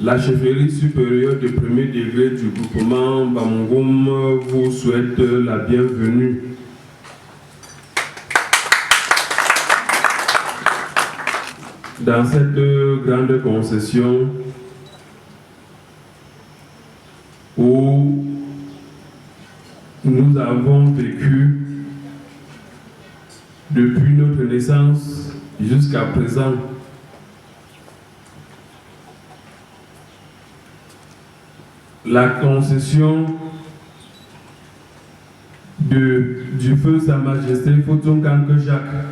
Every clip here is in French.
La chefferie supérieure de premier degré du groupement Bamungum vous souhaite la bienvenue. Dans cette grande concession où nous avons vécu depuis notre naissance jusqu'à présent, la concession du feu Sa Majesté Photon Kanke Jacques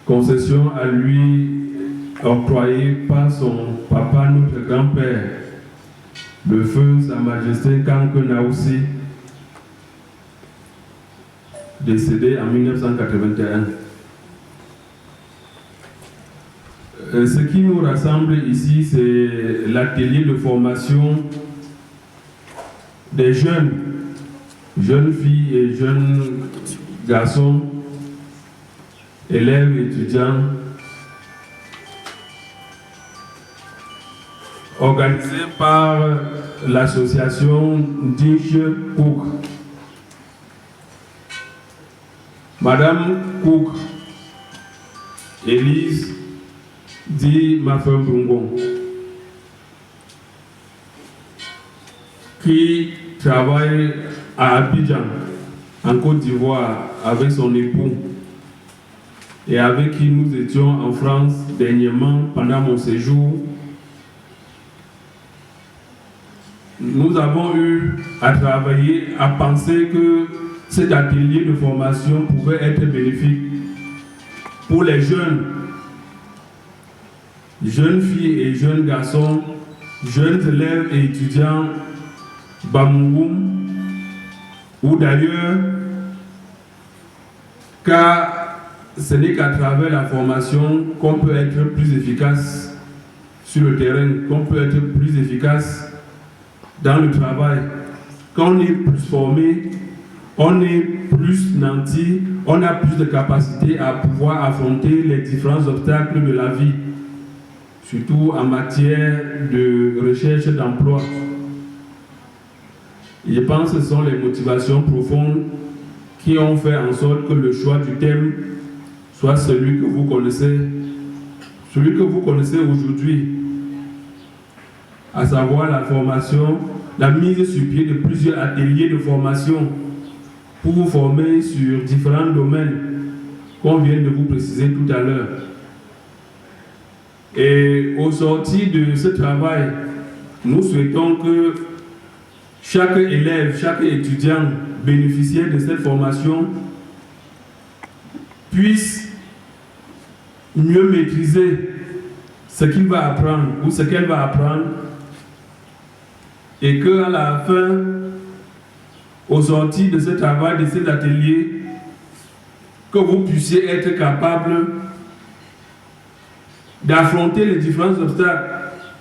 concession à lui octroyée par son papa, notre grand-père, le feu Sa Majesté Kanke Naoussi, décédé en 1981. Ce qui nous rassemble ici, c'est l'atelier de formation des jeunes filles et jeunes garçons, élèves, étudiants, organisé par l'association Dinch Cook. Madame Cook, Élise, dit Mafem Brungon, qui travaille à Abidjan, en Côte d'Ivoire, avec son époux, et avec qui nous étions en France dernièrement pendant mon séjour. Nous avons eu à travailler, à penser que cet atelier de formation pouvait être bénéfique pour les jeunes filles et jeunes garçons, jeunes élèves et étudiants Bamungum, ou d'ailleurs, car ce n'est qu'à travers la formation qu'on peut être plus efficace sur le terrain, qu'on peut être plus efficace dans le travail. Quand on est plus formé, on est plus nanti, on a plus de capacité à pouvoir affronter les différents obstacles de la vie, surtout en matière de recherche d'emploi. Je pense que ce sont les motivations profondes qui ont fait en sorte que le choix du thème soit celui que vous connaissez aujourd'hui, à savoir la formation, la mise sur pied de plusieurs ateliers de formation pour vous former sur différents domaines qu'on vient de vous préciser tout à l'heure. Et au sortir de ce travail, nous souhaitons que chaque élève, chaque étudiant bénéficiaire de cette formation puisse mieux maîtriser ce qu'il va apprendre ou ce qu'elle va apprendre, et qu'à la fin, au sortir de ce travail, de cet atelier, que vous puissiez être capable d'affronter les différents obstacles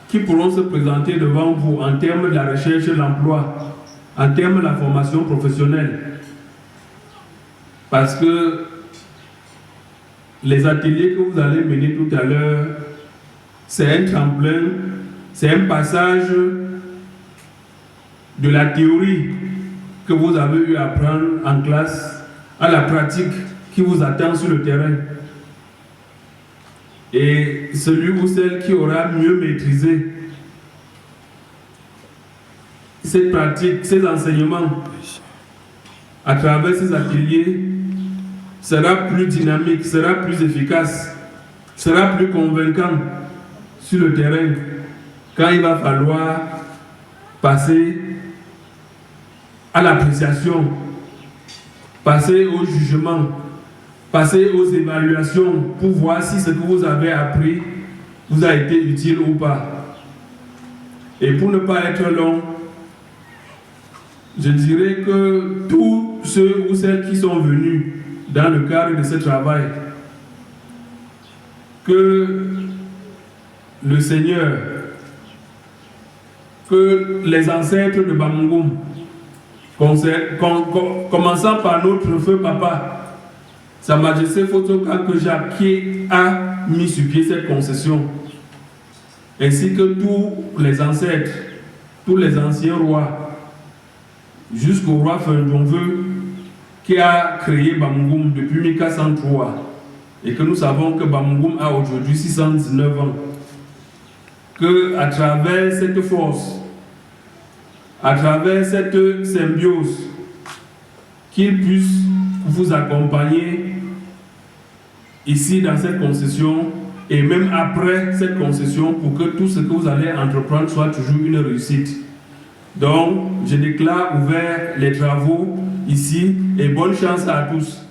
qui pourront se présenter devant vous en termes de la recherche de l'emploi, en termes de la formation professionnelle. Parce que les ateliers que vous allez mener tout à l'heure, c'est un tremplin, c'est un passage de la théorie que vous avez eu à apprendre en classe à la pratique qui vous attend sur le terrain. Et celui ou celle qui aura mieux maîtrisé cette pratique, ces enseignements à travers ces ateliers sera plus dynamique, sera plus efficace, sera plus convaincant sur le terrain quand il va falloir passer à l'appréciation, passer au jugement, passer aux évaluations pour voir si ce que vous avez appris vous a été utile ou pas. Et pour ne pas être long, je dirais que tous ceux ou celles qui sont venus dans le cadre de ce travail, que le Seigneur, que les ancêtres de Bamougoum, commençant par notre feu papa, Sa Majesté Photoka que Jacques, qui a mis sur pied cette concession, ainsi que tous les ancêtres, tous les anciens rois, jusqu'au roi Fendonveux, qui a créé Bamougoum depuis 1403, et que nous savons que Bamougoum a aujourd'hui 619 ans, que à travers cette force, à travers cette symbiose, qu'il puisse vous accompagner ici dans cette concession et même après cette concession pour que tout ce que vous allez entreprendre soit toujours une réussite. Donc, je déclare ouvert les travaux ici et bonne chance à tous.